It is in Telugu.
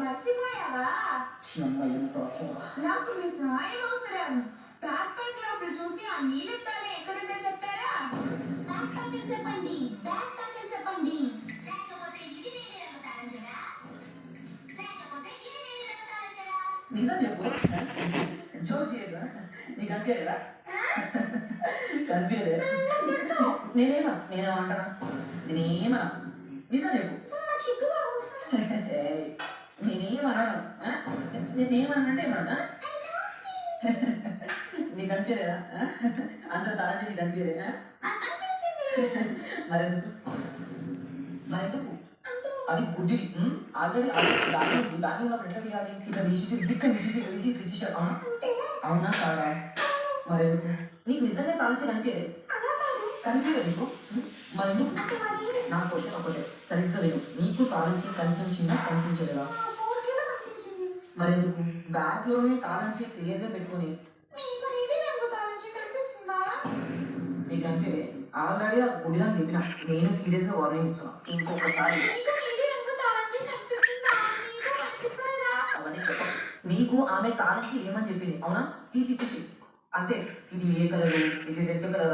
మర్చిపోయావా? చిన్నమ్మ ఏం టార్చర్. నాకు మీ సాయం అవసరం. బ్యాక్ ప్యాక్ లోపల చూసి ఆ నీళ్ళెత్తాలి ఎక్కడుందో చెప్తారా? బ్యాక్ ప్యాక్ అని చెప్పండి. బ్యాక్ ప్యాక్ అని చెప్పండి. లేకపోతే ఇది నీలి రంగు తాళంచెవా? లేకపోతే ఇది నీలి రంగు తాళంచెవా? నిజం చెప్పు. జోక్ చేయదా? నీకు అనిపించలేదా? కనిపించలేదు. నేనేమంటానా? నేనేమన్నా నిజం చెప్పు. నాకు సిగ్గుగా నేనేమన్నాను? నేనేమన్నా ఏమన్నా నీకు అనిపించలేదా? అందరూ తలంచి నీకు అనిపించలేదా? మరెందుకు మరెందుకు అది గుడ్డిది. ఆల్రెడీ బ్యాగ్ ఉన్నప్పుడు ఎట్లా తీయాలి? ఇట్లా తీసేసి అవునా అవునా కాదా? మరెందుకు నీకు నిజంగా తలంచి కనిపించలేదు? కనిపించలేదు నీకు? మరెందుకు? నా క్వశ్చన్ ఒకటే సరిగ్గా లేదు. నీకు తాళంచి కనిపించిందా కనిపించలేదా? మరెందుకు బ్యాగ్ లోనే తాళంచి క్లియర్గా పెట్టుకొని నీకు అనిపించలే? ఆల్రెడీ ఆ గుడిదని చెప్పిన. నేను సీరియస్ గా వార్నింగ్ ఇస్తున్నా. ఇంకొకసారి అవన్నీ చెప్ప. నీకు ఆమె తాళంచి ఏమని చెప్పింది అవునా? తీసి అంతే. ఇది ఏ కలరు? ఇది రెడ్ కలర్.